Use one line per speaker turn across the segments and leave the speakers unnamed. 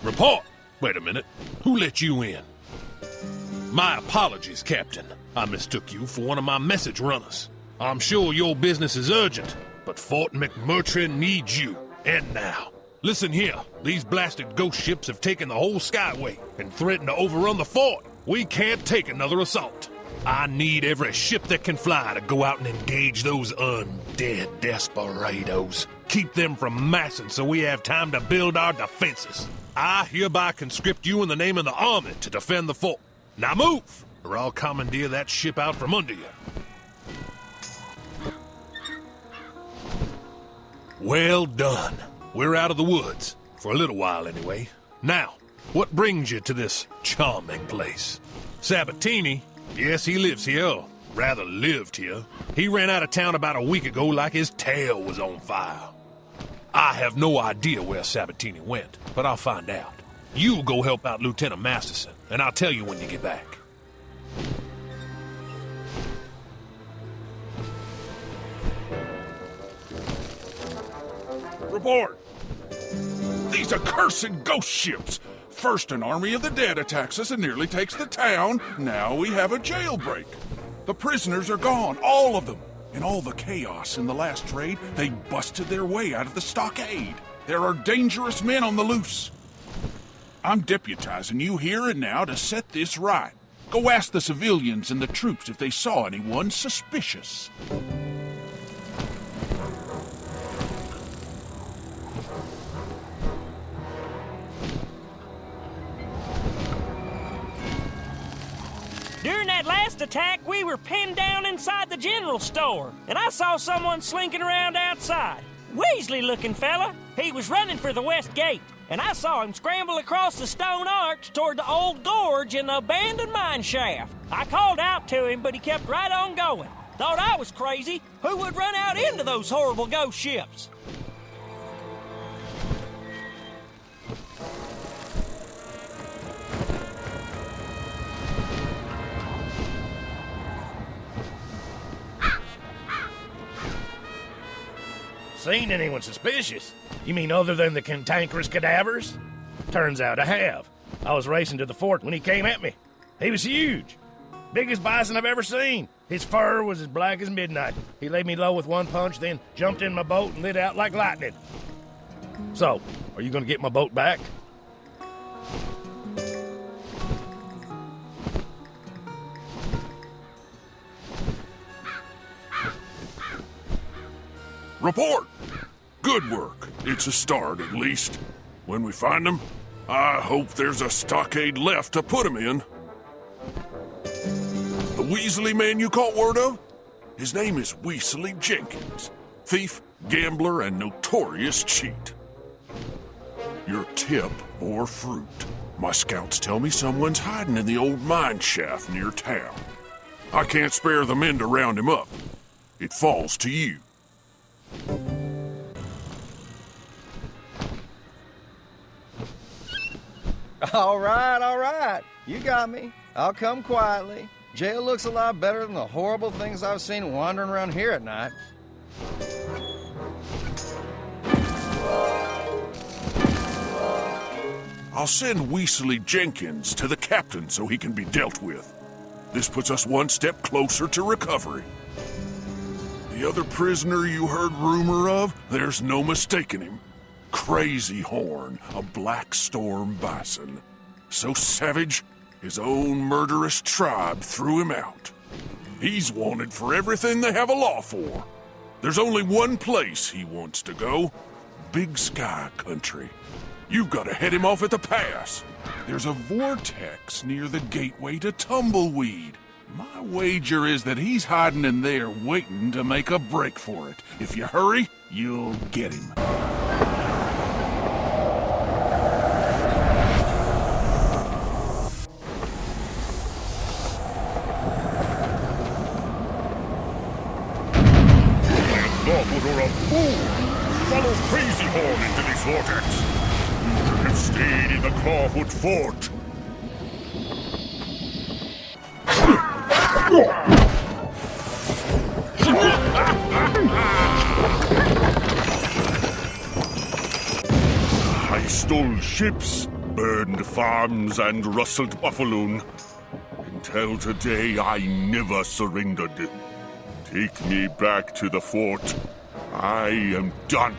Report! Wait a minute. Who let you in? My apologies, Captain. I mistook you for one of my message runners. I'm sure your business is urgent, but Fort McMurtry needs you, and now. Listen here, these blasted ghost ships have taken the whole skyway and threatened to overrun the fort. We can't take another assault. I need every ship that can fly to go out and engage those undead desperados. Keep them from massing so we have time to build our defenses. I hereby conscript you in the name of the army to defend the fort. Now move, or I'll commandeer that ship out from under you. Well done. We're out of the woods, for a little while anyway. Now, what brings you to this charming place? Sabatini, yes, he lives here, or rather lived here. He ran out of town about a week ago like his tail was on fire. I have no idea where Sabatini went, but I'll find out. You go help out Lieutenant Masterson, and I'll tell you when you get back.
Report! These accursed ghost ships! First an army of the dead attacks us and nearly takes the town. Now we have a jailbreak. The prisoners are gone, all of them. In all the chaos in the last raid, they busted their way out of the stockade. There are dangerous men on the loose. I'm deputizing you here and now to set this right. Go ask the civilians and the troops if they saw anyone suspicious.
During that last attack, we were pinned down inside the general store, and I saw someone slinking around outside. Weasley-looking fella. He was running for the west gate, and I saw him scramble across the stone arch toward the old gorge in the abandoned mine shaft. I called out to him, but he kept right on going. Thought I was crazy. Who would run out into those horrible ghost ships?
Seen anyone suspicious? You mean other than the cantankerous cadavers? Turns out I have. I was racing to the fort when he came at me. He was huge. Biggest bison I've ever seen. His fur was as black as midnight. He laid me low with one punch, then jumped in my boat and lit out like lightning. So, are you gonna get my boat back?
Report! Good work. It's a start, at least. When we find them, I hope there's a stockade left to put them in. The Weasley man you caught word of? His name is Weasley Jenkins. Thief, gambler, and notorious cheat. Your tip or fruit. My scouts tell me someone's hiding in the old mine shaft near town. I can't spare the men to round him up. It falls to you.
All right. You got me. I'll come quietly. Jail looks a lot better than the horrible things I've seen wandering around here at night.
I'll send Weasley Jenkins to the captain so he can be dealt with. This puts us one step closer to recovery. The other prisoner you heard rumor of, there's no mistaking him. Crazy Horn, a black storm bison. So savage, his own murderous tribe threw him out. He's wanted for everything they have a law for. There's only one place he wants to go. Big Sky Country. You've got to head him off at the pass. There's a vortex near the gateway to Tumbleweed. My wager is that he's hiding in there waiting to make a break for it. If you hurry, you'll get him.
You're a fool! Follow Crazy Horn into this vortex! You should have stayed in the Clawfoot Fort! I stole ships, burned farms and rustled buffaloon. Until today, I never surrendered. Take me back to the fort. I am done.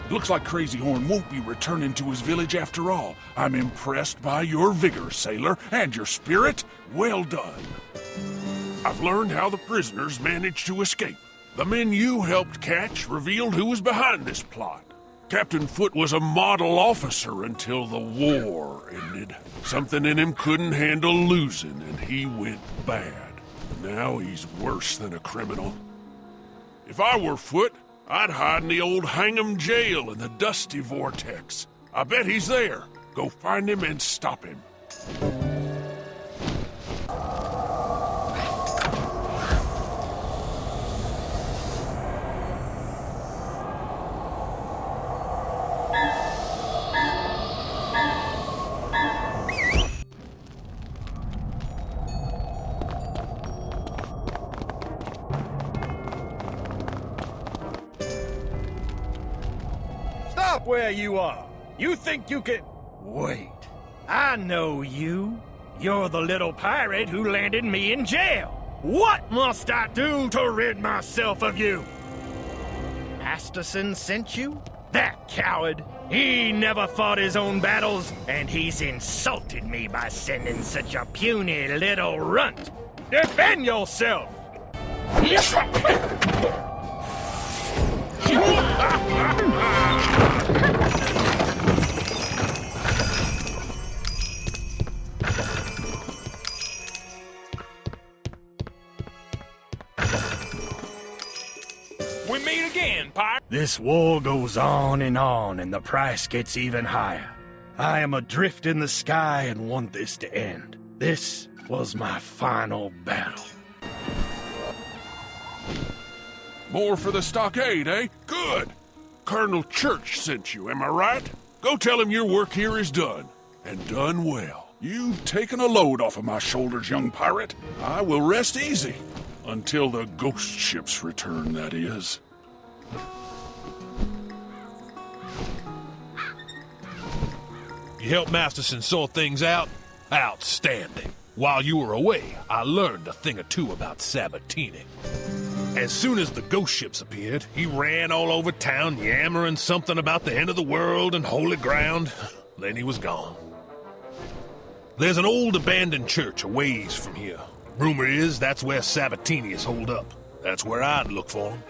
Looks like Crazy Horn won't be returning to his village after all. I'm impressed by your vigor, sailor, and your spirit. Well done. I've learned how the prisoners managed to escape. The men you helped catch revealed who was behind this plot. Captain Foote was a model officer until the war ended. Something in him couldn't handle losing, and he went bad. Now he's worse than a criminal. If I were Foote, I'd hide in the old Hang'em jail in the Dusty Vortex. I bet he's there. Go find him and stop him.
Stop where you are! You think you can... Wait. I know you. You're the little pirate who landed me in jail. What must I do to rid myself of you? Masterson sent you? That coward! He never fought his own battles, and he's insulted me by sending such a puny little runt. Defend yourself!
We meet again, pirate.
This war goes on, and the price gets even higher. I am adrift in the sky and want this to end. This was my final battle.
More for the stockade, eh? Good. Colonel Church sent you, am I right? Go tell him your work here is done, and done well. You've taken a load off of my shoulders, young pirate. I will rest easy. Until the ghost ships return, that is.
You helped Masterson sort things out? Outstanding. While you were away, I learned a thing or two about Sabatini. As soon as the ghost ships appeared, he ran all over town yammering something about the end of the world and holy ground. Then he was gone. There's an old abandoned church a ways from here. Rumor is that's where Sabatini is holed up. That's where I'd look for him.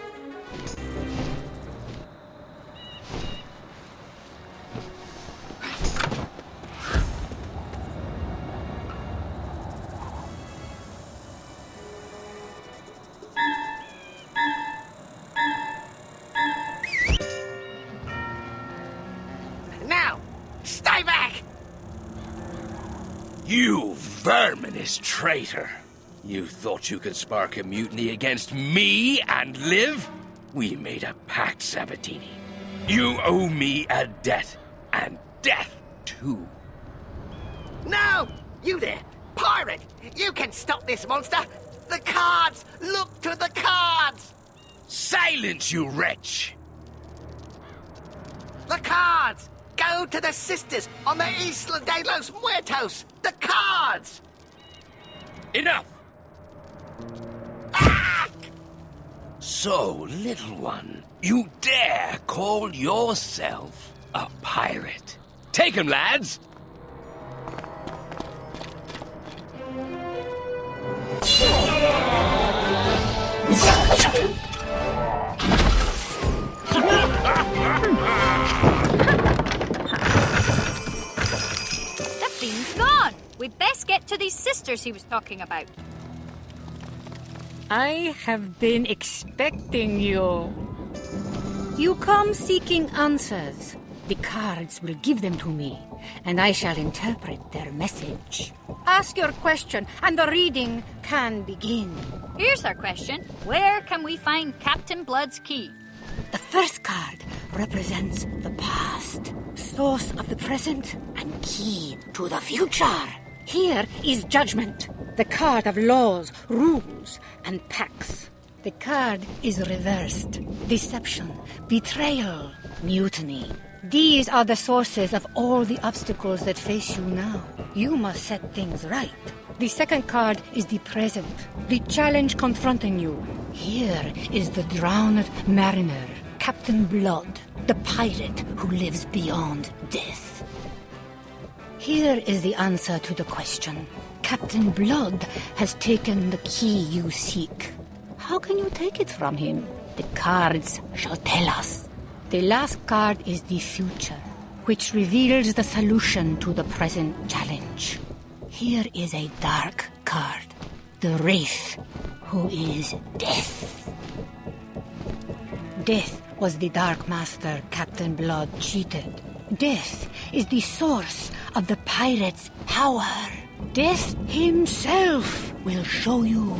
Now, stay back!
You verminous traitor! You thought you could spark a mutiny against me and live? We made a pact, Sabatini. You owe me a debt, and death, too.
No! You there! Pirate! You can stop this monster! The cards! Look to the cards!
Silence, you wretch!
The cards! Go to the sisters on the Isla de los Muertos! The cards!
Enough! Ah! So, little one, you dare call yourself a pirate? Take him, lads!
The fiend's gone. We'd best get to these sisters he was talking about.
I have been expecting you. You come seeking answers. The cards will give them to me, and I shall interpret their message. Ask your question, and the reading can begin.
Here's our question. Where can we find Captain Blood's key?
The first card represents the past, source of the present, and key to the future. Here is Judgment, the card of laws, rules, and pacts. The card is reversed. Deception, betrayal, mutiny. These are the sources of all the obstacles that face you now. You must set things right. The second card is the present, the challenge confronting you. Here is the drowned mariner, Captain Blood, the pirate who lives beyond death. Here is the answer to the question. Captain Blood has taken the key you seek. How can you take it from him? The cards shall tell us. The last card is the future, which reveals the solution to the present challenge. Here is a dark card, the Wraith, who is Death. Death was the Dark Master Captain Blood cheated. Death is the source of the pirate's power. Death himself will show you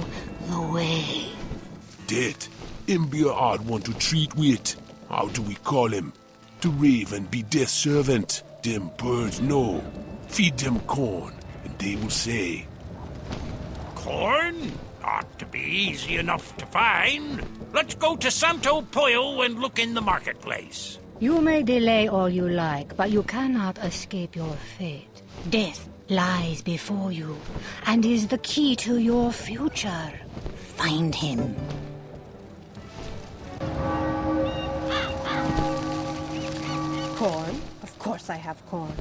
the way.
Death, him be a hard one to treat with. How do we call him? The Raven be Death's servant. Them birds know. Feed them corn, and they will say.
Corn? Ought to be easy enough to find. Let's go to Santo Pollo and look in the marketplace.
You may delay all you like, but you cannot escape your fate. Death lies before you, and is the key to your future. Find him.
Corn? Of course I have corn.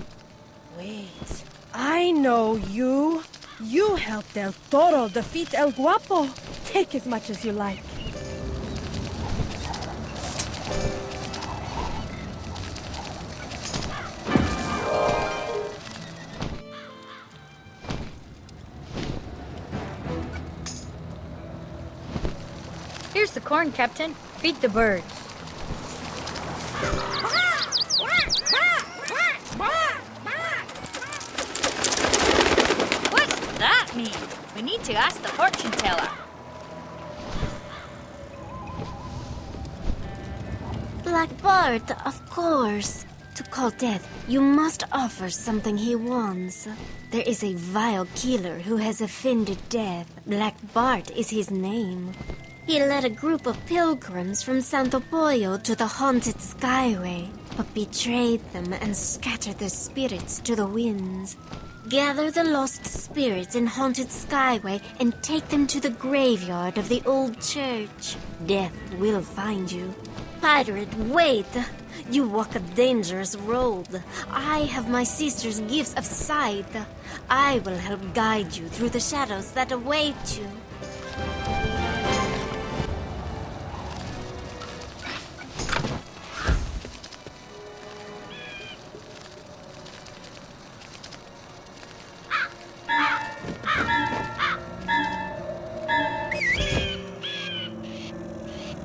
Wait, I know you. You helped El Toro defeat El Guapo. Take as much as you like.
Here's the corn, Captain. Feed the birds. What's that mean? We need to ask the fortune teller.
Black Bart, of course. To call Death, you must offer something he wants. There is a vile killer who has offended Death. Black Bart is his name. He led a group of pilgrims from Santo Pollo to the haunted Skyway, but betrayed them and scattered their spirits to the winds. Gather the lost spirits in haunted Skyway and take them to the graveyard of the old church. Death will find you. Pirate, wait! You walk a dangerous road. I have my sister's gifts of sight. I will help guide you through the shadows that await you.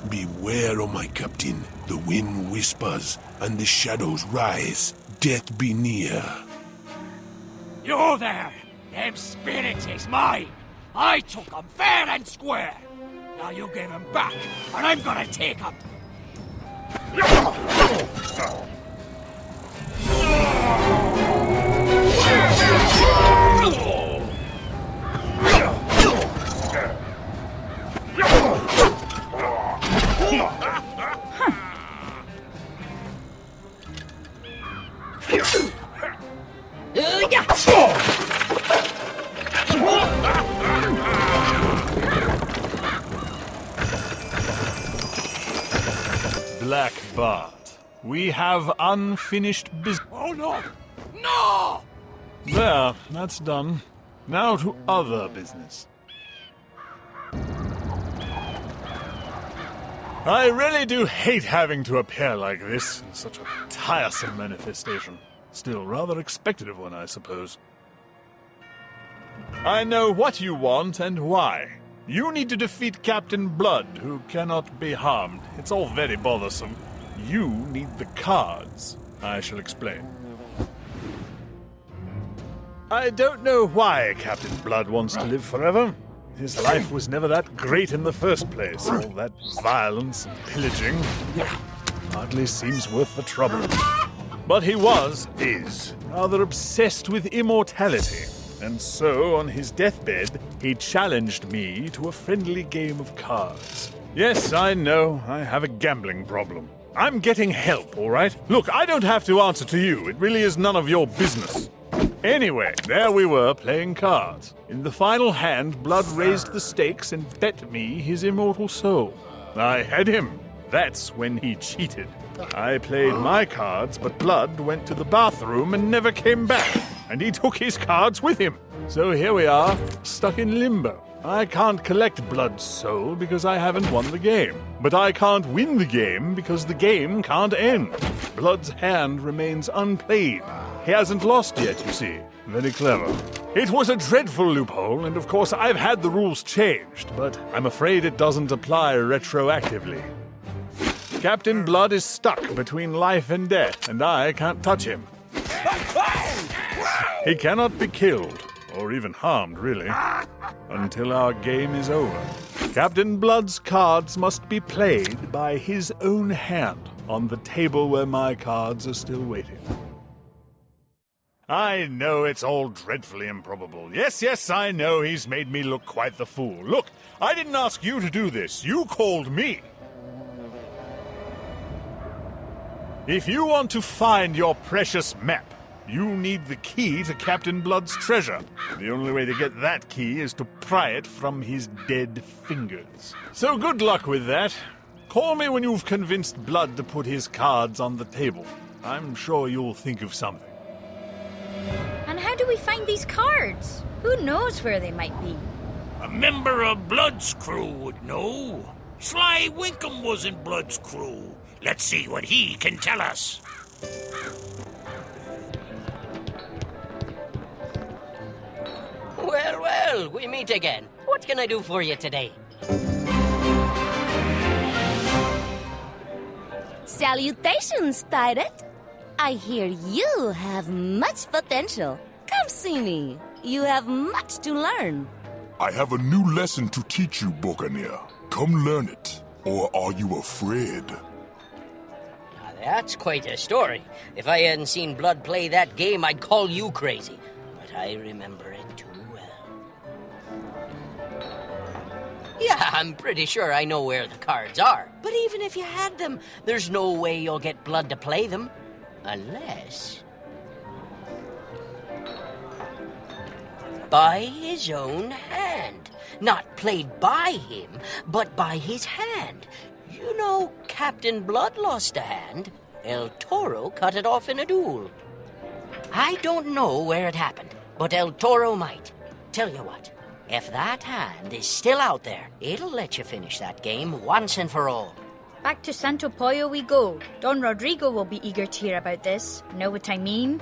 Beware, O my captain. The wind whispers, and the shadows rise. Death be near.
You there! Them spirits is mine! I took 'em fair and square! Now you give 'em back, and I'm gonna take 'em!
Black Bart, we have unfinished business.
Oh no! No!
There, that's done. Now to other business. I really do hate having to appear like this in such a tiresome manifestation. Still rather expected of one, I suppose. I know what you want and why. You need to defeat Captain Blood, who cannot be harmed. It's all very bothersome. You need the cards. I shall explain. I don't know why Captain Blood wants to live forever. His life was never that great in the first place. All that violence and pillaging hardly seems worth the trouble. But he is, rather obsessed with immortality. And so, on his deathbed, he challenged me to a friendly game of cards. Yes, I know, I have a gambling problem. I'm getting help, all right? Look, I don't have to answer to you. It really is none of your business. Anyway, there we were playing cards. In the final hand, Blood raised the stakes and bet me his immortal soul. I had him. That's when he cheated. I played my cards, but Blood went to the bathroom and never came back. And he took his cards with him. So here we are, stuck in limbo. I can't collect Blood's soul because I haven't won the game. But I can't win the game because the game can't end. Blood's hand remains unplayed. He hasn't lost yet, you see. Very clever. It was a dreadful loophole, and of course I've had the rules changed, but I'm afraid it doesn't apply retroactively. Captain Blood is stuck between life and death, and I can't touch him. He cannot be killed, or even harmed, really, until our game is over. Captain Blood's cards must be played by his own hand on the table where my cards are still waiting. I know it's all dreadfully improbable. Yes, I know he's made me look quite the fool. Look, I didn't ask you to do this. You called me. If you want to find your precious map, you need the key to Captain Blood's treasure. The only way to get that key is to pry it from his dead fingers. So good luck with that. Call me when you've convinced Blood to put his cards on the table. I'm sure you'll think of something.
And how do we find these cards? Who knows where they might be?
A member of Blood's crew would know. Sly Winkum was in Blood's crew. Let's see what he can tell us.
Well, we meet again. What can I do for you today?
Salutations, pirate. I hear you have much potential. Come see me. You have much to learn.
I have a new lesson to teach you, buccaneer. Come learn it. Or are you afraid?
Now, that's quite a story. If I hadn't seen Blood play that game, I'd call you crazy. But I remember it too well. Yeah, I'm pretty sure I know where the cards are. But even if you had them, there's no way you'll get Blood to play them. Unless... by his own hand. Not played by him, but by his hand. You know, Captain Blood lost a hand. El Toro cut it off in a duel. I don't know where it happened, but El Toro might. Tell you what, if that hand is still out there, it'll let you finish that game once and for all.
Back to Santo Pollo we go. Don Rodrigo will be eager to hear about this. Know what I mean?